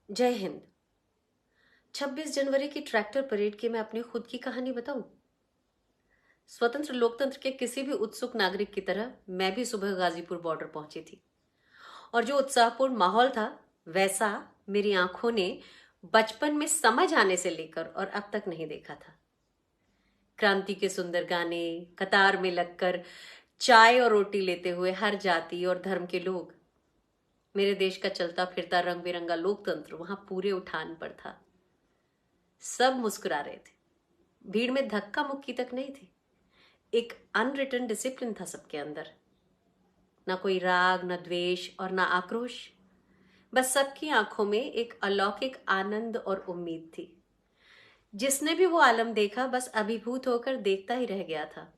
जय हिंद। 26 जनवरी की tractor parade की मैं अपनी खुद की कहानी बताऊं। स्वतंत्र लोकतंत्र के किसी भी उत्सुक नागरिक की तरह मैं भी सुबह गाजीपुर बॉर्डर पहुंची थी और जो उत्साहपूर्ण माहौल था वैसा मेरी आंखों ने बचपन में समझ आने से लेकर और अब तक नहीं देखा था। क्रांति के सुंदर गाने, कतार में लगकर चाय और रोटी लेते हुए हर जाति और धर्म के लोग, मेरे देश का चलता फिरता रंग बिरंगा लोकतंत्र वहां पूरे उठान पर था। सब मुस्कुरा रहे थे, भीड़ में धक्का मुक्की तक नहीं थी। एक अनरिटन डिसिप्लिन था सबके अंदर, ना कोई राग, ना द्वेष और ना आक्रोश। बस सबकी आंखों में एक अलौकिक आनंद और उम्मीद थी। जिसने भी वो आलम देखा बस अभिभूत होकर देखता ही रह गया था।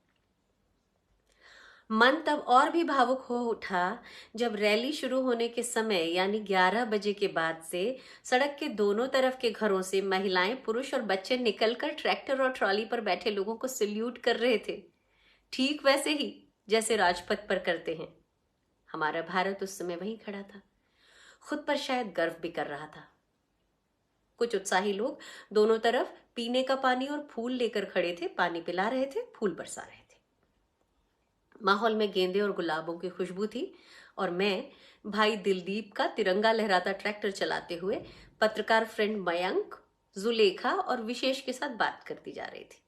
मन तब और भी भावुक हो उठा जब रैली शुरू होने के समय यानी 11 बजे के बाद से सड़क के दोनों तरफ के घरों से महिलाएं, पुरुष और बच्चे निकलकर ट्रैक्टर और ट्रॉली पर बैठे लोगों को सल्यूट कर रहे थे, ठीक वैसे ही जैसे राजपथ पर करते हैं। हमारा भारत उस समय वहीं खड़ा था, खुद पर शायद गर्व भी कर रहा था। कुछ उत्साही लोग दोनों तरफ पीने का पानी और फूल लेकर खड़े थे, पानी पिला रहे थे, फूल बरसा रहे थे। माहौल में गेंदे और गुलाबों की खुशबू थी और मैं भाई दिलदीप का तिरंगा लहराता ट्रैक्टर चलाते हुए पत्रकार फ्रेंड मयंक, जुलेखा और विशेष के साथ बात करती जा रही थी।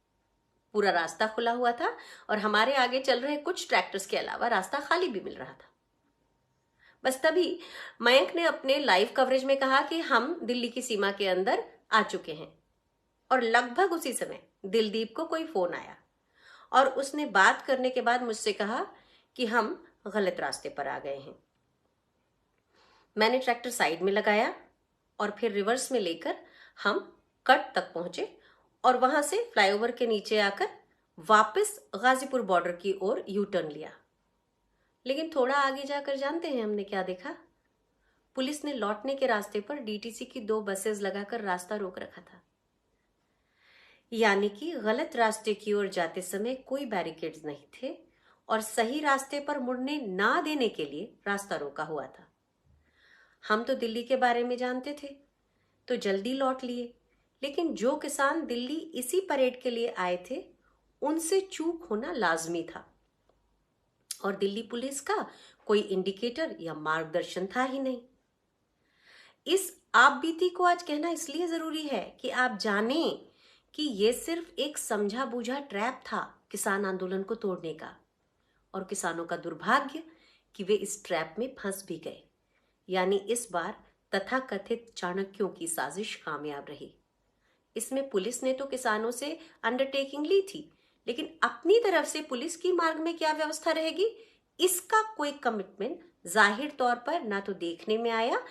पूरा रास्ता खुला हुआ था और हमारे आगे चल रहे कुछ ट्रैक्टर्स के अलावा रास्ता खाली भी मिल रहा था। बस तभी मयंक ने अपने लाइव कवरेज में कहा कि हम दिल्ली की सीमा के अंदर आ चुके हैं और लगभग उसी समय दिलदीप को कोई फोन आया और उसने बात करने के बाद मुझसे कहा कि हम गलत रास्ते पर आ गए हैं। मैंने ट्रैक्टर साइड में लगाया और फिर रिवर्स में लेकर हम कट तक पहुंचे और वहां से फ्लाईओवर के नीचे आकर वापस गाजीपुर बॉर्डर की ओर यू टर्न लिया। लेकिन थोड़ा आगे जाकर जानते हैं हमने क्या देखा? पुलिस ने लौटने के रास्ते पर डीटीसी की 2 बसेस लगाकर रास्ता रोक रखा था। यानी कि गलत रास्ते की ओर जाते समय कोई बैरिकेड्स नहीं थे और सही रास्ते पर मुड़ने ना देने के लिए रास्ता रोका हुआ था। हम तो दिल्ली के बारे में जानते थे तो जल्दी लौट लिए, लेकिन जो किसान दिल्ली इसी परेड के लिए आए थे उनसे चूक होना लाजमी था और दिल्ली पुलिस का कोई इंडिकेटर या मार्गदर्शन था ही नहीं। इस आप बीती को आज कहना इसलिए जरूरी है कि आप जानें कि यह सिर्फ एक समझा बूझा ट्रैप था किसान आंदोलन को तोड़ने का, और किसानों का दुर्भाग्य कि वे इस ट्रैप में फंस भी गए। यानी इस बार तथाकथित चाणक्यों की साजिश कामयाब रही। इसमें पुलिस ने तो किसानों से अंडरटेकिंग ली थी, लेकिन अपनी तरफ से पुलिस की मार्ग में क्या व्यवस्था रहेगी इसका कोई कमिटमेंट जाहिर तौर पर ना तो देखने में आया,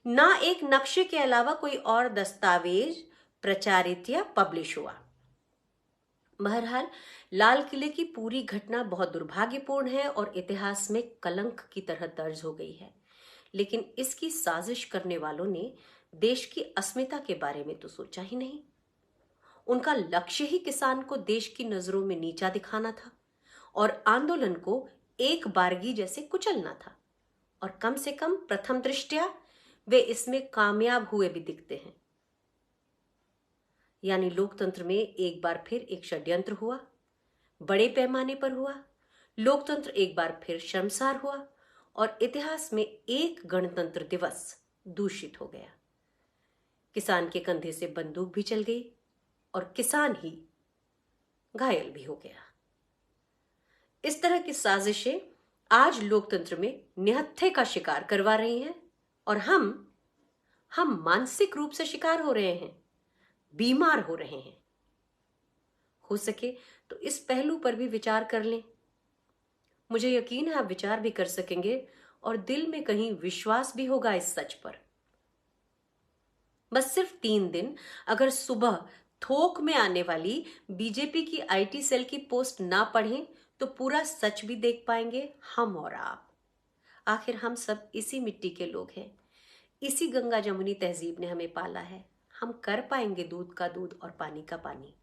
ना एक नक्शे के अलावा कोई और दस्तावेज प्रचारित या पब्लिश हुआ। बहरहाल लाल किले की पूरी घटना बहुत दुर्भाग्यपूर्ण है और इतिहास में कलंक की तरह दर्ज हो गई है। लेकिन इसकी साजिश करने वालों ने देश की अस्मिता के बारे में तो सोचा ही नहीं। उनका लक्ष्य ही किसान को देश की नजरों में नीचा दिखाना था और आंदोलन को एक बारगी जैसे कुचलना था। और कम से कम प्रथम दृष्टया वे इसमें कामयाब हुए भी दिखते हैं। यानी लोकतंत्र में एक बार फिर एक षड्यंत्र हुआ, बड़े पैमाने पर हुआ। लोकतंत्र एक बार फिर शर्मसार हुआ और इतिहास में एक गणतंत्र दिवस दूषित हो गया। किसान के कंधे से बंदूक भी चल गई और किसान ही घायल भी हो गया। इस तरह की साजिशें आज लोकतंत्र में निहत्थे का शिकार करवा रही हैं और हम मानसिक रूप से शिकार हो रहे हैं, बीमार हो रहे हैं। हो सके तो इस पहलू पर भी विचार कर लें। मुझे यकीन है आप विचार भी कर सकेंगे और दिल में कहीं विश्वास भी होगा इस सच पर। बस सिर्फ 3 दिन अगर सुबह थोक में आने वाली बीजेपी की आईटी सेल की पोस्ट ना पढ़ें तो पूरा सच भी देख पाएंगे हम और आप। आखिर हम सब इसी मिट्टी के लोग हैं, इसी गंगा जमुनी तहजीब ने हमें पाला है। हम कर पाएंगे दूध का दूध और पानी का पानी।